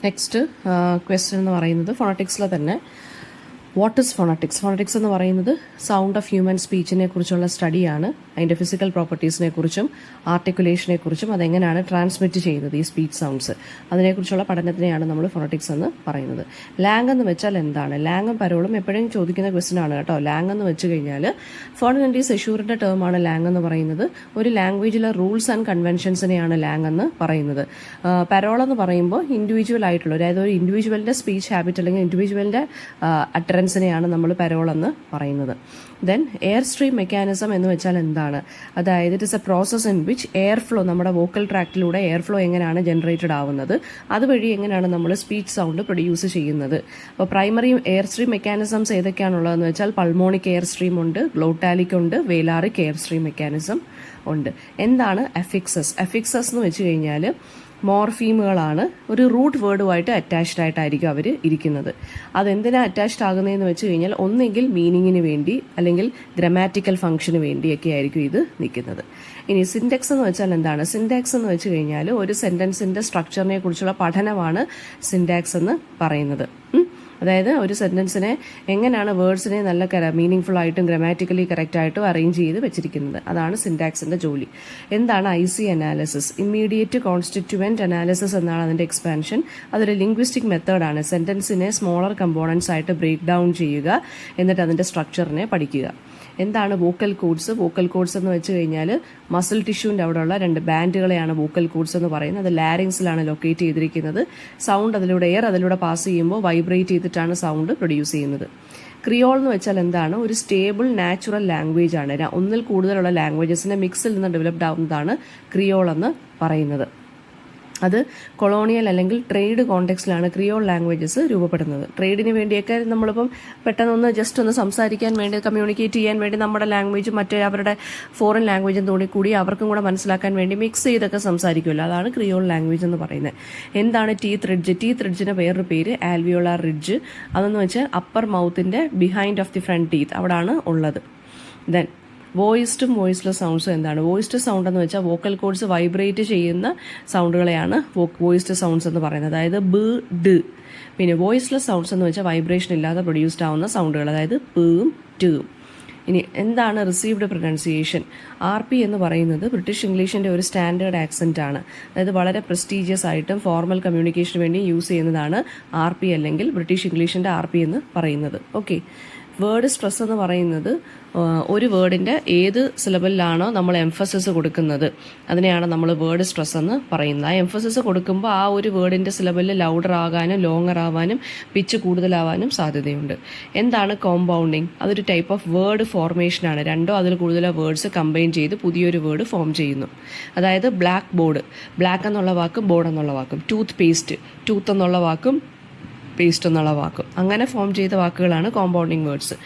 Next question എന്ന് പറയുന്നത് ഫോണറ്റിക്സിലെ തന്നെ വാട്ട് ഇസ് ഫോണറ്റിക്സ്? ഫോണറ്റിക്സ് എന്ന് പറയുന്നത് സൗണ്ട് ഓഫ് ഹ്യൂമൻ സ്പീച്ചിനെ കുറിച്ചുള്ള സ്റ്റഡിയാണ്. അതിൻ്റെ ഫിസിക്കൽ പ്രോപ്പർട്ടീസിനെ കുറിച്ചും ആർട്ടിക്കുലേഷനെ കുറിച്ചും അതെങ്ങനെയാണ് ട്രാൻസ്മിറ്റ് ചെയ്യുന്നത് ഈ സ്പീച്ച് സൗണ്ട്സ്, അതിനെക്കുറിച്ചുള്ള പഠനത്തിനെയാണ് നമ്മൾ ഫോണറ്റിക്സ് എന്ന് പറയുന്നത്. ലാങ് എന്ന് വെച്ചാൽ എന്താണ്? ലാങ്ങും പരോളും എപ്പോഴും ചോദിക്കുന്ന ക്വസ്റ്റ്യൻ ആണ് കേട്ടോ. ലാങ് എന്ന് വെച്ച് കഴിഞ്ഞാൽ ഫോണറ്റിക്സ് എഷ്യൂറിൻ്റെ ടേമാണ് ലാങ് എന്ന് പറയുന്നത്. ഒരു ലാംഗ്വേജിലെ റൂൾസ് ആൻഡ് കൺവെൻഷൻസിനെയാണ് ലാങ് എന്ന് പറയുന്നത്. പരോൾ എന്ന് പറയുമ്പോൾ ഇൻഡിവിജ്വൽ ആയിട്ടുള്ള, അതായത് ഒരു ഇൻഡിവിജ്വലിൻ്റെ സ്പീച്ച് ഹാബിറ്റ് അല്ലെങ്കിൽ ഇൻഡിവിജ്വലിൻ്റെ അറ്ററൻസിനെയാണ് നമ്മൾ പരോൾ എന്ന് പറയുന്നത്. ദെൻ എയർ സ്ട്രീം മെക്കാനിസം എന്ന് വെച്ചാൽ എന്താണ്? അതായത് it is A process in which air flow, നമ്മുടെ വോക്കൽ ട്രാക്റ്റിലൂടെ എയർ ഫ്ലോ എങ്ങനെയാണ് ജനറേറ്റഡ് ആവുന്നത്, അതുവഴി എങ്ങനെയാണ് നമ്മൾ സ്പീച്ച് സൗണ്ട് പ്രൊഡ്യൂസ് ചെയ്യുന്നത്. അപ്പോൾ പ്രൈമറി എയർ സ്ട്രീം മെക്കാനിസംസ് ഏതൊക്കെയാണുള്ളതെന്ന് വെച്ചാൽ പൾമോണിക് എയർ സ്ട്രീം ഉണ്ട്, ഗ്ലോട്ടാലിക് ഉണ്ട്, വേലാറിക് എയർ സ്ട്രീം മെക്കാനിസം ഉണ്ട്. എന്താണ് അഫിക്സസ്? അഫിക്സസ് എന്ന് വെച്ച് കഴിഞ്ഞാൽ മോർഫീമുകളാണ്. ഒരു റൂട്ട് വേർഡുമായിട്ട് അറ്റാച്ച്ഡ് ആയിട്ടായിരിക്കും അവർ ഇരിക്കുന്നത്. അതെന്തിനാണ് അറ്റാച്ച്ഡ് ആകുന്നതെന്ന് വെച്ച് കഴിഞ്ഞാൽ ഒന്നെങ്കിൽ മീനിങ്ങിന് വേണ്ടി അല്ലെങ്കിൽ ഗ്രാമാറ്റിക്കൽ ഫംഗ്ഷന് വേണ്ടിയൊക്കെ ആയിരിക്കും ഇത് നിൽക്കുന്നത്. ഇനി സിൻടാക്സ് എന്ന് വെച്ചാൽ എന്താണ്? സിൻടാക്സ് എന്ന് വെച്ച് കഴിഞ്ഞാൽ ഒരു സെൻറ്റൻസിൻ്റെ സ്ട്രക്ചറിനെ കുറിച്ചുള്ള പഠനമാണ് സിൻടാക്സ് എന്ന് പറയുന്നത്. അതായത് ഒരു സെൻറ്റൻസിനെ എങ്ങനെയാണ് വേർഡ്സിനെ നല്ല മീനിങ് ഫുൾ ആയിട്ടും ഗ്രാമാറ്റിക്കലി കറക്റ്റായിട്ടും അറേഞ്ച് ചെയ്ത് വെച്ചിരിക്കുന്നത്, അതാണ് സിൻടാക്സിൻ്റെ ജോലി. എന്താണ് IC analysis? Immediate constituent analysis എന്നാണ് അതിൻ്റെ എക്സ്പാൻഷൻ. അതൊരു ലിംഗ്വിസ്റ്റിക് മെത്തേഡാണ്. സെൻറ്റൻസിനെ സ്മോളർ കമ്പോണൻസ് ആയിട്ട് ബ്രേക്ക് ഡൗൺ ചെയ്യുക, എന്നിട്ട് അതിൻ്റെ സ്ട്രക്ചറിനെ പഠിക്കുക. എന്താണ് വോക്കൽ കോഡ്സ്? വോക്കൽ കോഡ്സ് എന്ന് വെച്ച് കഴിഞ്ഞാൽ മസിൽ ടിഷ്യൂവിൻ്റെ അവിടെയുള്ള 2 ബാൻഡുകളെയാണ് വോക്കൽ കോഡ്സ് എന്ന് പറയുന്നത്. അത് ലാരിങ്സിലാണ് ലൊക്കേറ്റ് ചെയ്തിരിക്കുന്നത്. സൗണ്ട് എയർ അതിലൂടെ പാസ് ചെയ്യുമ്പോൾ വൈബ്രേറ്റ് ചെയ്തിട്ടാണ് സൗണ്ട് പ്രൊഡ്യൂസ് ചെയ്യുന്നത്. ക്രിയോൾ എന്ന് വെച്ചാൽ എന്താണ്? ഒരു സ്റ്റേബിൾ നാച്ചുറൽ ലാംഗ്വേജ് ആണ്. ഒന്നിൽ കൂടുതലുള്ള ലാംഗ്വേജസിന്റെ മിക്സിൽ നിന്ന് ഡെവലപ്ഡ് ആവുന്നതാണ് ക്രിയോൾ എന്ന് പറയുന്നത്. അത് കൊളോണിയൽ അല്ലെങ്കിൽ ട്രേഡ് കോണ്ടെക്സ്റ്റിലാണ് ക്രിയോൾ ലാംഗ്വേജസ് രൂപപ്പെടുന്നത്. ട്രേഡിന് വേണ്ടിയൊക്കെ നമ്മളിപ്പം പെട്ടെന്നൊന്ന് ജസ്റ്റ് ഒന്ന് സംസാരിക്കാൻ വേണ്ടി, കമ്മ്യൂണിക്കേറ്റ് ചെയ്യാൻ വേണ്ടി നമ്മുടെ ലാംഗ്വേജ് മറ്റേ അവരുടെ ഫോറിൻ ലാംഗ്വേജും കൂടി അവർക്കും കൂടെ മനസ്സിലാക്കാൻ വേണ്ടി മിക്സ് ചെയ്തൊക്കെ സംസാരിക്കുമല്ലോ, അതാണ് ക്രിയോൾ ലാംഗ്വേജ് എന്ന് പറയുന്നത്. എന്താണ് ടീത്ത് റിഡ്ജ്? ടീത്ത് റിഡ്ജിന് വേറൊരു പേര് ആൽവിയോളാർ റിഡ്ജ്. അതെന്ന് വെച്ചാൽ അപ്പർ മൗത്തിൻ്റെ behind of the front teeth അവിടാണ് ഉള്ളത്. ദെൻ വോയിസ്ഡും വോയിസ്ലെസ് സൗണ്ട്സും എന്താണ്? വോയിസ്ഡ് സൗണ്ട് എന്ന് വെച്ചാൽ വോക്കൽ കോഡ്സ് വൈബ്രേറ്റ് ചെയ്യുന്ന സൗണ്ടുകളെയാണ് വോയിസ്ഡ് സൗണ്ട്സ് എന്ന് പറയുന്നത്, അതായത് ബ് ഡ്. പിന്നെ വോയിസ്ലെസ് സൗണ്ട്സ് എന്ന് വെച്ചാൽ വൈബ്രേഷൻ ഇല്ലാതെ പ്രൊഡ്യൂസ്ഡ് ആവുന്ന സൗണ്ടുകൾ, അതായത് പും ടും. ഇനി എന്താണ് റിസീവ്ഡ് പ്രൊനൗൺസിയേഷൻ? RP എന്ന് പറയുന്നത് ബ്രിട്ടീഷ് ഇംഗ്ലീഷിൻ്റെ ഒരു സ്റ്റാൻഡേർഡ് ആക്സെൻ്റ് ആണ്. അതായത് വളരെ പ്രസ്റ്റീജിയസ് ആയിട്ടും ഫോർമൽ കമ്മ്യൂണിക്കേഷന് വേണ്ടി യൂസ് ചെയ്യുന്നതാണ് RP അല്ലെങ്കിൽ ബ്രിട്ടീഷ് ഇംഗ്ലീഷിൻ്റെ RP എന്ന് പറയുന്നത്. ഓക്കെ. വേർഡ് സ്ട്രെസ് എന്ന് പറയുന്നത് ഒരു വേർഡിൻ്റെ ഏത് സിലബിലാണോ നമ്മൾ എംഫസിസ് കൊടുക്കുന്നത് അതിനെയാണ് നമ്മൾ വേർഡ് സ്ട്രെസ് എന്ന് പറയുന്നത്. ആ എംഫസിസ് കൊടുക്കുമ്പോൾ ആ ഒരു വേർഡിൻ്റെ സിലബിൽ ലൗഡർ ആകാനും ലോങ്ങർ ആവാനും പിച്ച് കൂടുതലാവാനും സാധ്യതയുണ്ട്. എന്താണ് കോമ്പൗണ്ടിങ്? അതൊരു ടൈപ്പ് ഓഫ് വേർഡ് ഫോർമേഷനാണ്. 2 അതിൽ കൂടുതലോ വേർഡ്സ് കമ്പൈൻ ചെയ്ത് പുതിയൊരു വേർഡ് ഫോം ചെയ്യുന്നു. അതായത് ബ്ലാക്ക് ബോർഡ്, ബ്ലാക്ക് എന്നുള്ള വാക്കും ബോർഡ് എന്നുള്ള വാക്കും, ടൂത്ത് പേസ്റ്റ്, ടൂത്ത് എന്നുള്ള വാക്കും പേസ്റ്റ് എന്നുള്ള വാക്കും, അങ്ങനെ ഫോം ചെയ്ത വാക്കുകളാണ് കോമ്പൗണ്ടിങ് വേർഡ്സ്.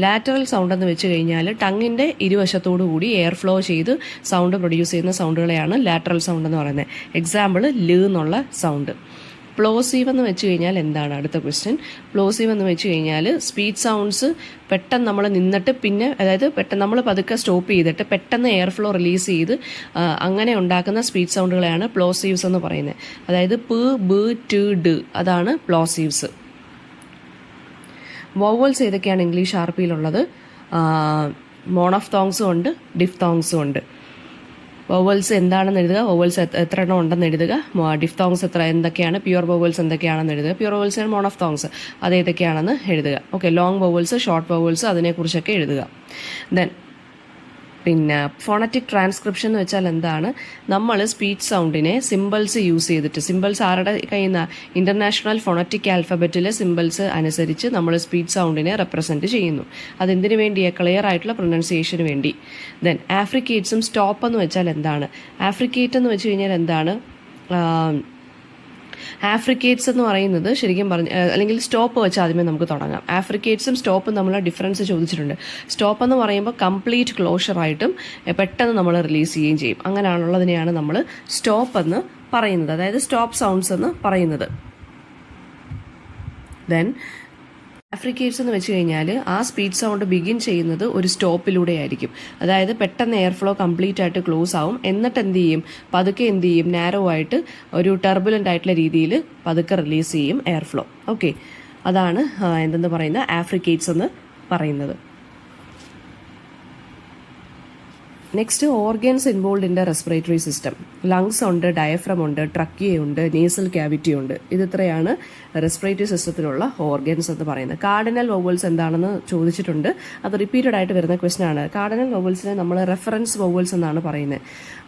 ലാറ്ററൽ സൗണ്ട് എന്ന് വെച്ച് കഴിഞ്ഞാൽ ടങ്ങിൻ്റെ ഇരുവശത്തോടു കൂടി എയർ ഫ്ലോ ചെയ്ത് സൗണ്ട് പ്രൊഡ്യൂസ് ചെയ്യുന്ന സൗണ്ടുകളെയാണ് ലാറ്ററൽ സൗണ്ട് എന്ന് പറയുന്നത്. എക്സാമ്പിൾ ല് എന്നുള്ള സൗണ്ട്. പ്ലോസീവ് എന്ന് വെച്ച് കഴിഞ്ഞാൽ എന്താണ്? അടുത്ത ക്വസ്റ്റ്യൻ. പ്ലോസീവ് എന്ന് വെച്ച് കഴിഞ്ഞാൽ സ്പീച്ച് സൗണ്ട്സ് പെട്ടെന്ന് നമ്മൾ നിന്നിട്ട് പിന്നെ, അതായത് പെട്ടെന്ന് നമ്മൾ പതുക്കെ സ്റ്റോപ്പ് ചെയ്തിട്ട് പെട്ടെന്ന് എയർ ഫ്ലോ റിലീസ് ചെയ്ത് അങ്ങനെ ഉണ്ടാക്കുന്ന സ്പീച്ച് സൗണ്ടുകളെയാണ് പ്ലോസീവ്സ് എന്ന് പറയുന്നത്. അതായത് പ് ബ് ട് ഡ്, അതാണ് പ്ലോസീവ്സ്. വൗവൽസ് ഏതൊക്കെയാണ് ഇംഗ്ലീഷ് RPയിലുള്ളത്? മോണോഫ്തോങ്സും ഉണ്ട്, ഡിഫ്തോങ്സും ഉണ്ട്. വൗവൽസ് എന്താണെന്ന് എഴുതുക, വൗവൽസ് എത്ര എണ്ണം ഉണ്ടെന്ന് എഴുതുക, ഡിഫ്തോങ്സ് എന്തൊക്കെയാണ്, പ്യുവർ വൗവൽസ് എന്തൊക്കെയാണെന്ന് എഴുതുക. പ്യുവർ വൗവൽസ് ആൻഡ് മോണോഫ്തോങ്സ് അത് ഏതൊക്കെയാണെന്ന് എഴുതുക. Okay. Long vowels, short vowels, അതിനെക്കുറിച്ചൊക്കെ എഴുതുക. ദെൻ പിന്നെ ഫോണറ്റിക് ട്രാൻസ്ക്രിപ്ഷൻ എന്ന് വെച്ചാൽ എന്താണ്? നമ്മൾ സ്പീച്ച് സൗണ്ടിനെ സിമ്പിൾസ് യൂസ് ചെയ്തിട്ട്, സിമ്പിൾസ് ആരുടെ കയ്യിൽ നിന്ന്? ഇന്റർനാഷണൽ ഫോണറ്റിക് ആൽഫബറ്റിലെ സിമ്പിൾസ് അനുസരിച്ച് നമ്മൾ സ്പീച്ച് സൗണ്ടിനെ റെപ്രസെൻറ്റ് ചെയ്യുന്നു. അതെന്തിനു വേണ്ടിയാണ്? ക്ലിയർ ആയിട്ടുള്ള പ്രൊനൗൺസിയേഷന് വേണ്ടി. ദെൻ ആഫ്രിക്കേറ്റ്സും സ്റ്റോപ്പ് എന്ന് വെച്ചാൽ എന്താണ്? ആഫ്രിക്കേറ്റ് എന്ന് വെച്ച് കഴിഞ്ഞാൽ എന്താണ്? ആഫ്രിക്കേറ്റ്സ് എന്ന് പറയുന്നത് ശരിക്കും അല്ലെങ്കിൽ സ്റ്റോപ്പ് വെച്ച് ആദ്യമേ നമുക്ക് തുടങ്ങാം. ആഫ്രിക്കേറ്റ്സും സ്റ്റോപ്പും തമ്മിലുള്ള ഡിഫറൻസ് ചോദിച്ചിട്ടുണ്ട്. സ്റ്റോപ്പ് എന്ന് പറയുമ്പോൾ കംപ്ലീറ്റ് ക്ലോഷർ ആയിട്ടും പെട്ടെന്ന് നമ്മൾ റിലീസ് ചെയ്യുകയും ചെയ്യും. അങ്ങനെയാണുള്ളതിനെയാണ് നമ്മൾ സ്റ്റോപ്പ് എന്ന് പറയുന്നത്, അതായത് സ്റ്റോപ്പ് സൗണ്ട്സ് എന്ന് പറയുന്നത്. ദെൻ ആഫ്രിക്കേറ്റ്സ് എന്ന് വെച്ച് കഴിഞ്ഞാൽ ആ സ്പീച്ച് സൗണ്ട് ബിഗിൻ ചെയ്യുന്നത് ഒരു സ്റ്റോപ്പിലൂടെ ആയിരിക്കും. അതായത് പെട്ടെന്ന് എയർ ഫ്ലോ കംപ്ലീറ്റ് ആയിട്ട് ക്ലോസ് ആവും. എന്നിട്ട് എന്ത് ചെയ്യും, പതുക്കെ എന്ത് ചെയ്യും, നാരോ ആയിട്ട് ഒരു ടർബുലൻ്റ് ആയിട്ടുള്ള രീതിയിൽ പതുക്കെ റിലീസ് ചെയ്യും എയർ ഫ്ലോ. ഓക്കെ, അതാണ് എന്തെന്ന് പറയുന്ന ആഫ്രിക്കേറ്റ്സ് എന്ന് പറയുന്നത്. Next, organs involve in the respiratory system. Lungs ഉണ്ട്, ഡയഫ്രം ഉണ്ട്, ട്രക്കിയ ഉണ്ട്, നേസൽ ക്യാവിറ്റി ഉണ്ട്. ഇത്രയാണ് റെസ്പിറേറ്ററി സിസ്റ്റത്തിലുള്ള ഓർഗൻസ് എന്ന് പറയുന്നത്. കാർഡിനൽ വൊവൽസ് എന്താണെന്ന് ചോദിച്ചിട്ടുണ്ട്. അത് റിപ്പീറ്റഡ് ആയിട്ട് വരുന്ന ക്വസ്റ്റൻ ആണ്. കാർഡിനൽ വൊവൽസിനെ നമ്മൾ റെഫറൻസ് വൊവൽസ് എന്നാണ് പറയുന്നത്.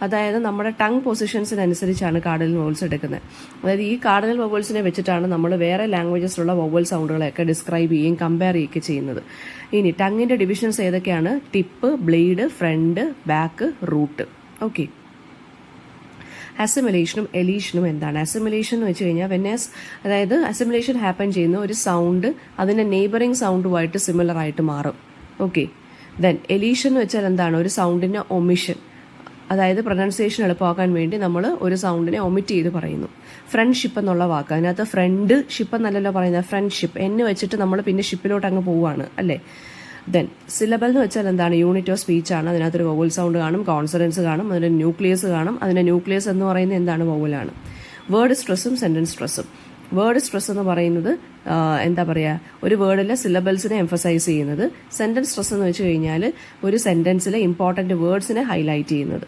അതായത് നമ്മുടെ ടങ് പൊസിഷൻസിനനുസരിച്ചാണ് കാർഡിനൽ വൊവൽസ് എടുക്കുന്നത്. അതായത് ഈ കാർഡിനൽ വൊവൽസിനെ വെച്ചിട്ടാണ് നമ്മൾ വേറെ ലാംഗ്വേജസിലുള്ള വൊവൽ സൗണ്ടുകളെയൊക്കെ ഡിസ്ക്രൈബ് ചെയ്യുകയും കമ്പയർ ചെയ്യുകയൊക്കെ ചെയ്യുന്നത്. ഇനി ടങ്ങിന്റെ ഡിവിഷൻസ് ഏതൊക്കെയാണ്? Tip, blade, front, back, root. Okay, അസിമിലേഷനും എലീഷനും എന്താണ്? അസിമിലേഷൻ എന്ന് വെച്ച് കഴിഞ്ഞാൽ അതായത് അസിമിലേഷൻ ഹാപ്പൻ ചെയ്യുന്ന ഒരു സൗണ്ട് അതിന്റെ നെയ്ബറിംഗ് സൗണ്ടുമായിട്ട് സിമിലർ ആയിട്ട് മാറും. ഓക്കെ, ദെൻ എലീഷൻ എന്ന് വെച്ചാൽ എന്താണ്? ഒരു സൗണ്ടിന്റെ ഒമിഷൻ, അതായത് പ്രൊനൗൺസിയേഷൻ എളുപ്പമാക്കാൻ വേണ്ടി നമ്മൾ ഒരു സൗണ്ടിനെ ഒമിറ്റ് ചെയ്ത് പറയുന്നു. ഫ്രണ്ട്ഷിപ്പ് എന്നുള്ള വാക്ക്, അതിനകത്ത് ഫ്രണ്ട് ഷിപ്പ് എന്നല്ലല്ലോ പറയുന്നത്, ഫ്രണ്ട്ഷിപ്പ് എന്ന് വെച്ചിട്ട് നമ്മൾ പിന്നെ ഷിപ്പിലോട്ട് അങ്ങ് പോവുകയാണ് അല്ലേ. ദെൻ സിലബൽ എന്ന് വെച്ചാൽ എന്താണ്? യൂണിറ്റ് ഓഫ് സ്പീച്ച് ആണ്. അതിനകത്തൊരു വൊവൽ സൗണ്ട് കാണും, കോൺസണൻസ് കാണും, അതിൻ്റെ ന്യൂക്ലിയസ് കാണും. അതിൻ്റെ ന്യൂക്ലിയസ് എന്ന് പറയുന്നത് എന്താണ്? വൊവലാണ്. വേർഡ് സ്ട്രെസ്സും സെന്റൻസ് സ്ട്രെസ്സും. വേർഡ് സ്ട്രെസ് എന്ന് പറയുന്നത് എന്താ പറയുക, ഒരു വേർഡിലെ സിലബിൾസിനെ എംഫസൈസ് ചെയ്യുന്നത്. സെന്റൻസ് സ്ട്രെസ് എന്ന് വെച്ച് കഴിഞ്ഞാൽ ഒരു സെന്റൻസിലെ ഇമ്പോർട്ടൻറ്റ് വേർഡ്സിനെ ഹൈലൈറ്റ് ചെയ്യുന്നത്.